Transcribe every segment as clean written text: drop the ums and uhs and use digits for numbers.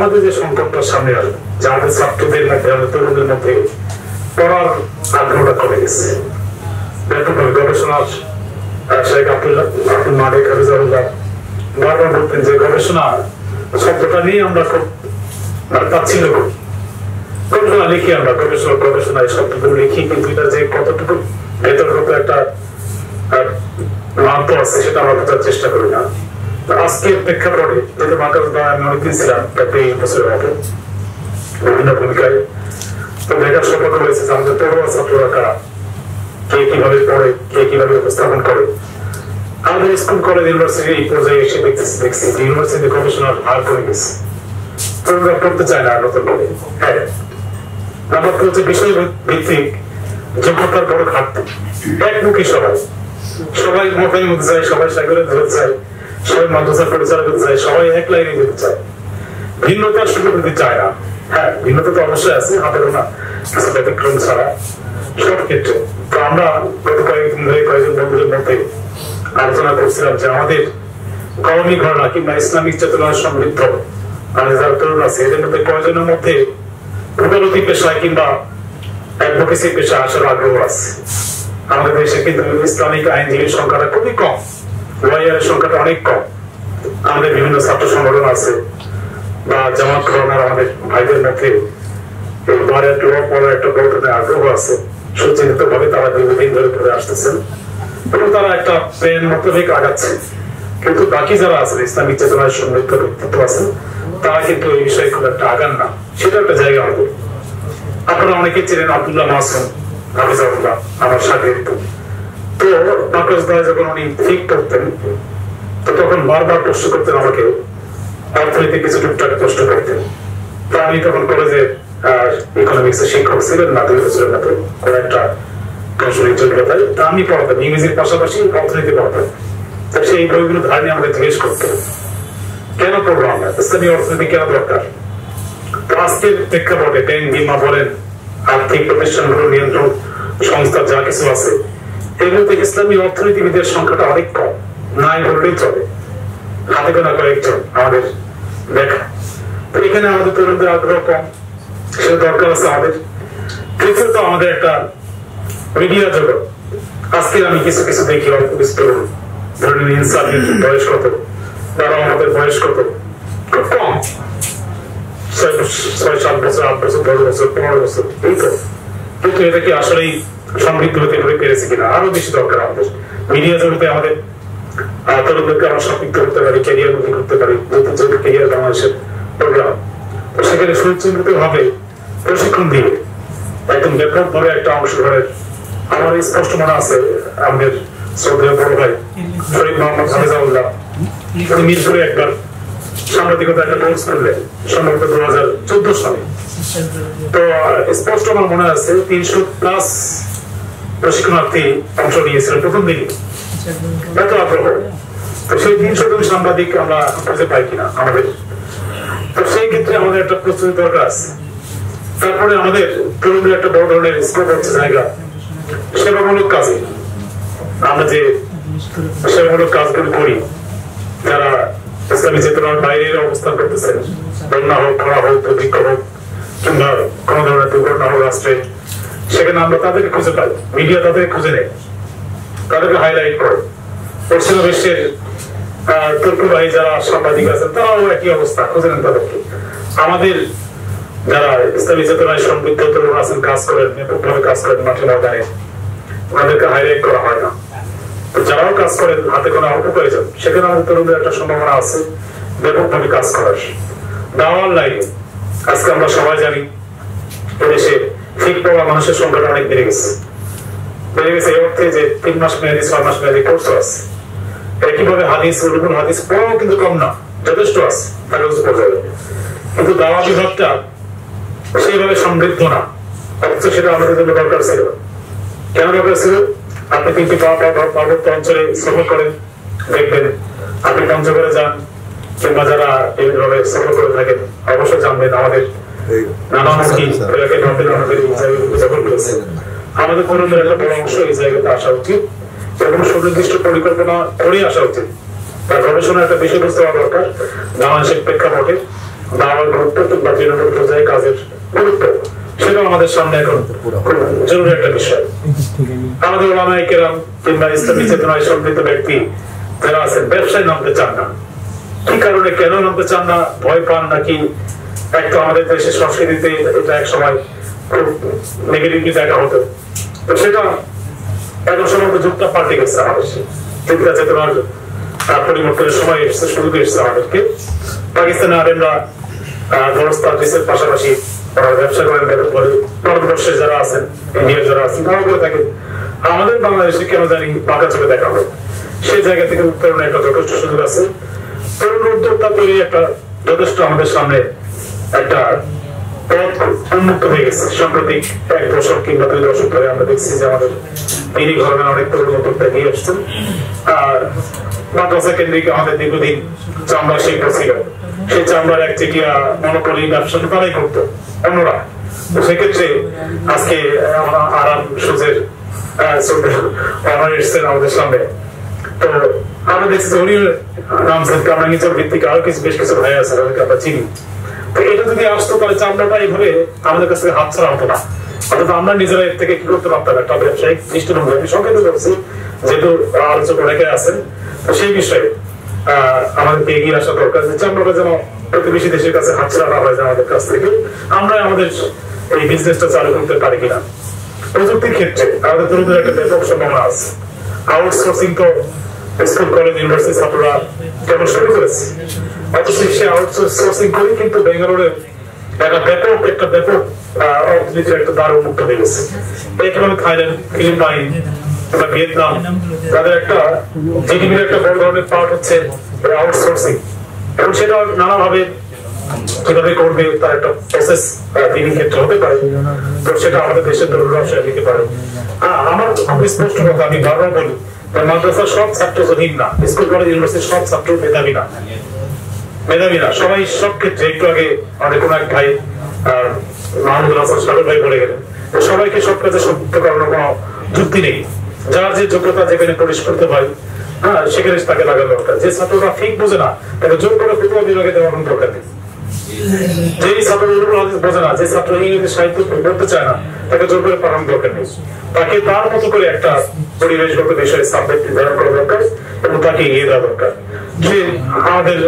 আমাদের যে সংকটটা সামনে আসবে, যে আমাদের ছাত্রদের মধ্যে, আমাদের তরুণদের মধ্যে পড়ার আগ্রহটা কমে গেছে। ব্যাপকভাবে গবেষণার শেখ আব্দুল মালিক হাফিজাহুল্লাহ বারবার বলতেন যে গবেষণা শব্দটা নিয়ে আমরা খুব তাচ্ছিল্য করি। গবেষণা লিখি, আমরা গবেষণা এই শব্দগুলো লিখি, কিন্তু এটা যে কতটুকু ভেতরগত একটা মাত্র আছে সেটা আমরা বোঝার চেষ্টা করি না। আজকের প্রেক্ষাপটে যেহেতু বাংলাদেশ আমি অনেকদিন ছিলাম, প্রায় 3 বছরের আগে বিভিন্ন ভূমিকায়, তো দেখার সৌভাগ্য হয়েছে যে আমাদের পড়ুয়া ছাত্ররা কারা, কে কিভাবে পড়ে, কে কিভাবে উপস্থাপন করে। আমাদের স্কুল কলেজ ইউনিভার্সিটি এই পর্যায়ে এসে দেখছি ইউনিভার্সিটি গবেষণার হার কমে গেছে। তরুণরা পড়তে চায় না নতুন করে। হ্যাঁ, ব্যাপারটা হচ্ছে বিষয় ভিত্তিক যোগ্যতার বড় ঘাটতি। একমুখী সবাই মোটামুটি মধ্যে যায়, সবাই সাইকেলে ধরতে চায়, সবাই মাদ্রাসা পরিচালনা করতে চায়, সবাই এক লাইনে যেতে চায়, ভিন্নতার সুযোগ দিতে চায় না। হ্যাঁ, ভিন্নতা তো অবশ্যই আছে, হাতে গোনা কিছু ব্যতিক্রম ছাড়া সব ক্ষেত্রে। তো আমরা গত কয়েকদিন ধরে কয়েকজন বন্ধুদের মধ্যে আলোচনা করছিলাম যে আমাদের কওমি ঘটনা কিংবা ইসলামিক চেতনার সমৃদ্ধ আমাদের যারা তরুণ আছে, এদের মধ্যে কয়েকজনের মধ্যে উদারতি পেশায় কিংবা অ্যাডভোকেসি পেশা আসার আগ্রহ আছে। আমাদের দেশে কিন্তু ইসলামিক আইনজীবীর সংখ্যাটা খুবই কম, লয়ারের সংখ্যাটা অনেক কম। আমাদের বিভিন্ন ছাত্র সংগঠন আছে বা জামাত করোনার আমাদের ভাইদের মধ্যে পড়ার একটা বড় আগ্রহ আছে। সুচিন্তিত ভাবে তারা দীর্ঘদিন ধরে পড়ে আসতেছেন এবং তারা একটা প্রেম মোতাবেক আগাচ্ছে। কিন্তু বাকি যারা আছেন ইসলামিক চেতনার সমৃদ্ধ ব্যক্তিত্ব আছেন, তারা কিন্তু এই বিষয়ে খুব একটা আগান না। সেটা একটা জায়গা আমাদের। আপনারা অনেকে ছিলেন আব্দুল্লাহ মাসুম হাফিজাহুল্লাহ, আমার সাথে। তো মাদ্রাসায় যখন উনি ঠিক করতেন, তো তখন বারবার প্রশ্ন করতেন আমাকে, অর্থনীতি কিছু টুকটাক প্রশ্ন করতেন। তো আমি তখন কলেজে ইকোনমিক্স এর শিক্ষক ছিলেন না 2 বছরের মতো, কোন একটা কৌশলিক যোগ্যতায়। তা আমি পড়াতাম, ইংরেজির পাশাপাশি অর্থনীতি পড়াতাম। তো সেই বইগুলো ধার নিয়ে আমাদের জিজ্ঞেস করতেন কেন পড়বো আমরা, ইসলামী অর্থনীতি কেন দরকার। তো আজকের প্রেক্ষাপটে ব্যাংক, বীমা বলেন, আর্থিক প্রতিষ্ঠানগুলো নিয়ন্ত্রণ সংস্থা যা কিছু আছে, এগুলোতে ইসলামী অর্থনীতিবিদের সংখ্যাটা অনেক কম, নাই বললেই চলে। হাতে গোনা কয়েকজন আমাদের দেখা। তো এখানে আমাদের তরুণদের আগ্রহ কম, সেটা দরকার আছে আমাদের। তৃতীয়ত আমাদের একটা মিডিয়া জগৎ। আজকে আমি কিছু কিছু দেখি অল্প বিস্তরণ, ধরেন ইনসাফের বয়স কত, তারা আমাদের বয়স কত, খুব কম, 6-7 বছর, 8 বছর, 10 বছর, 15 বছর, এই তো। কিন্তু এটা কি আসলেই সমৃদ্ধ হতে পেরেছে কিনা, আরো বেশি দরকার আমাদের। মিডিয়া জগতে আমাদের তরুণদেরকে আমরা সম্পৃক্ত করতে পারি, ক্যারিয়ার মুখী করতে পারি, যেহেতু ক্যারিয়ার বাংলাদেশের প্রোগ্রাম। তো সেখানে সুচিন্তিত ভাবে প্রশিক্ষণ দিয়ে একদম ব্যাপকভাবে একটা অংশগ্রহণের আমার স্পষ্ট মনে আছে। আমাদের শ্রদ্ধেয় বড় ভাই শরীফ মোহাম্মদ হাফিজাহুল্লাহ মিরপুরে একবার সাংবাদিকতা একটা কোর্স করলেন, সম্ভবত 2014 সালে। তো স্পষ্ট আমার মনে আছে 300+ প্রশিক্ষণার্থী অংশ নিয়েছিল প্রথম দিকে, এত আগ্রহ। তো সেই 300 জন সাংবাদিক আমরা খুঁজে পাই কিনা আমাদের। তো সেই ক্ষেত্রে আমাদের একটা প্রস্তুতি দরকার আছে। তারপরে আমাদের তরুণদের একটা বড় ধরনের স্কোপ হচ্ছে জায়গা সেবামূলক কাজে। আমরা যে সেবামূলক কাজগুলো করি, যারা ইসলামী চেতনার বাইরের অবস্থান করতেছেন, বন্যা হোক, খরা হোক, দুর্ভিক্ষ হোক, কিংবা কোন ধরনের দুর্ঘটনা হোক রাষ্ট্রে, সেখানে আমরা তাদেরকে খুঁজে পাই, মিডিয়া তাদেরকে খুঁজে নেয়, তাদেরকে হাইলাইট করে। পশ্চিম বিশ্বের তুর্কবাহী যারা সাংবাদিক আছেন, তারাও একই অবস্থা, খুঁজে নেন তাদেরকে। আমাদের যারা ইসলামী চেতনায় সমৃদ্ধ তরুণ আছেন, কাজ করেন, ব্যাপকভাবে কাজ করেন মাঠে ময়দানে, ওনাদেরকে হাইলাইট করা হয় না। যারাও কাজ করেন হাতে কোনো অল্প প্রয়োজন, সেখানে আমাদের তরুণদের একটা সম্ভাবনা আছে ব্যাপকভাবে কাজ করার। দাওয়ার লাইনে আজকে আমরা সবাই জানি এদেশে ঠিক পাওয়া মানুষের সংখ্যাটা অনেক বেড়ে গেছে এই অর্থে যে 3 মাস মেয়াদী, 6 মাস মেয়াদী কোর্স আছে। একইভাবে হাদিস, উলুমুল হাদিস পড়াও কিন্তু কম না, যথেষ্ট আছে পর্যায়ে। কিন্তু দাওয়া বিভাগটা সেইভাবে সমৃদ্ধ না, অথচ সেটা আমাদের জন্য দরকার ছিল। কেন দরকার ছিল? আপনি 3টি পার্বত্য অঞ্চলে সফর করেন, দেখবেন। আপনি পঞ্চগড়ে যান, কিংবা যারা এইভাবে সফর করে থাকেন অবশ্যই জানবেন আমাদের আমাদের তরুণদের একটা বড় অংশ এই জায়গাতে আসা উচিত এবং সুনির্দিষ্ট পরিকল্পনা করে আসা উচিত। তার গবেষণার একটা বিষয়বস্তু হওয়া দরকার বাংলাদেশের প্রেক্ষাপটে দাওয়ার গুরুত্ব বা তৃণমূল পর্যায়ে কাজের গুরুত্ব, সেটাও আমাদের সামনে এখন জরুরি একটা বিষয়। আমাদের ওলামায়ে কেরাম কিংবা ইসলামী চেতনায় সমৃদ্ধ ব্যক্তি যারা আছেন ব্যবসায় নামতে চান না। কি কারণে, কেন নামতে চান না? ভয় পান নাকি একটা আমাদের দেশের সংস্কৃতিতে এটা এক সময় খুব নেগেটিভলি দেখা হতো, তো সেটা এখন সময় যুগটা পাল্টে গেছে। আমাদের চিন্তা চেতনার পরিবর্তনের সময় এসেছে, সুযোগ এসেছে আমাদেরকে। পাকিস্তানে আরেমরা গণস্তান্ত্রিকের পাশাপাশি ব্যবসা করেন, বেতন করে ভারতবর্ষে যারা আছেন, ইন্ডিয়ার যারা আছেন তারাও করে থাকেন। আমাদের বাংলাদেশে কেন জানি বাঁকা চোখে দেখা হয়। সেই জায়গা থেকে উত্তরণের একটা যথেষ্ট সুযোগ আছে। তরুণ উদ্যোক্তা তৈরি একটা যথেষ্ট আমাদের সামনে একটা পথ উন্মুক্ত হয়ে গেছে। সাম্প্রতিক 1 দশক কিংবা 2 দশক ধরে আমরা দেখছি যে আমাদের এই ধরনের অনেক তরুণ উদ্যোক্তা এগিয়ে আসছেন। আর মাদ্রাসা কেন্দ্রিক আমাদের দীর্ঘদিন চামড়া শিল্প ছিল, সেই চামড়ার একচেটিয়া মনোপলি ব্যবসা তারাই করতো অন্যরা। তো সেক্ষেত্রে আজকে আরাম সুজের এসছেন আমাদের সামনে। তো আমরা দেখছি যে উনি রামসাদকে আমরা নিজের ভিত্তিকে আরো কিছু বেশ কিছু ভাই আছে যাদেরকে আমরা চিনি। তো এটা যদি আসতো তাহলে চামড়াটা এইভাবে আমাদের কাছ থেকে হাত ছাড়া হতো না। অর্থাৎ আমরা নিজেরা এর থেকে কি করতে পারতাম, একটা ব্যবসায়িক দৃষ্টিভঙ্গি আমি সংকেত করছি, যেহেতু আলোচক অনেকে আছেন। তো সেই বিষয়ে আমাদেরকে এগিয়ে আসা দরকার যে চামড়াটা যেন প্রতিবেশী দেশের কাছে হাত ছাড়া না হয়, আমাদের কাছ থেকে আমরা আমাদের এই বিজনেসটা চালু করতে পারি কিনা। প্রযুক্তির ক্ষেত্রে আমাদের তরুণদের একটা ব্যাপক সম্ভাবনা আছে। আউটসোর্সিং তো স্কুল কলেজ ইউনিভার্সিটি ছাত্ররা কেমন শুরু করেছে, অথচ সে আউটসোর্সিং করে কিন্তু বেঙ্গালুরের একটা ব্যাপক অর্থনীতির একটা দ্বার উন্মুক্ত হয়ে গেছে। একেবারে থাইল্যান্ড, ফিলিপাইন বা ভিয়েতনাম, তাদের একটা জিডিপির একটা বড় ধরনের পার্ট হচ্ছে আউটসোর্সিং, এবং সেটা নানাভাবে কিভাবে করবে তার একটা প্রসেস তিনি ক্ষেত্রে হতে পারে। তো সেটা আমাদের দেশের তরুণরা নিতে পারে। আমার খুব স্পষ্ট কথা, আমি বারবার বলি, মাদ্রাসার সব ছাত্র জহির না, স্কুল কলেজ ইউনিভার্সিটির সব ছাত্র মেধাবী না, সবাই সব ক্ষেত্রে। একটু আগে আমাদের কোন এক ভাই মাহমুদুল হাসান সাগর ভাই বলে গেলেন, সবাইকে সব কাজে সম্পৃক্ত করানোর কোনো যুক্তি নেই। যার যে যোগ্যতা যেখানে প্রবেশ করতে পারে সেখানে তাকে লাগানো দরকার। যে ছাত্ররা ঠিক বোঝে না তাকে জোর করে ফতুয়া বিভাগে দেওয়ার কোনো দরকার নেই। যেই ছাত্র বোঝে না, যে ছাত্র ইংরেজি সাহিত্য পড়তে চায় না, তাকে জোর করে পড়ানোর দরকার নেই। তাকে তার মতো করে একটা পরিবেশগত বিষয়ে সাবজেক্ট নির্ধারণ করা দরকার এবং তাকে এগিয়ে দেওয়া দরকার। যে আমাদের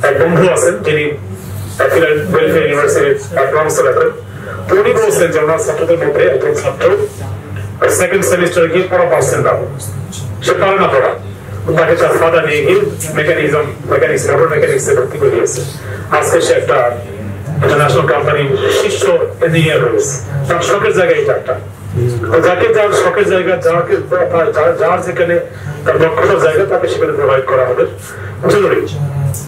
এক বন্ধু আছেন যিনি ইউনিভার্সিটির প্রফেসর আছেন, উনি বলছেন যে ওনার ছাত্রদের মধ্যে একজন ছাত্র সেকেন্ড সেমিস্টারে গিয়ে পড়া পাচ্ছেন না, সে পারে না পড়া। তাকে তার ফাদার নিয়ে গিয়ে মোটর মেকানিক্সে ভর্তি করে দিয়েছে। আজকে সে একটা ইন্টারন্যাশনাল কোম্পানির শীর্ষ ইঞ্জিনিয়ার হয়েছে। তার শখের জায়গা এটা একটা। যাকে যার শখের জায়গা, যার যেখানে তার দক্ষতার জায়গা, তাকে সেখানে প্রোভাইড করা আমাদের জরুরি।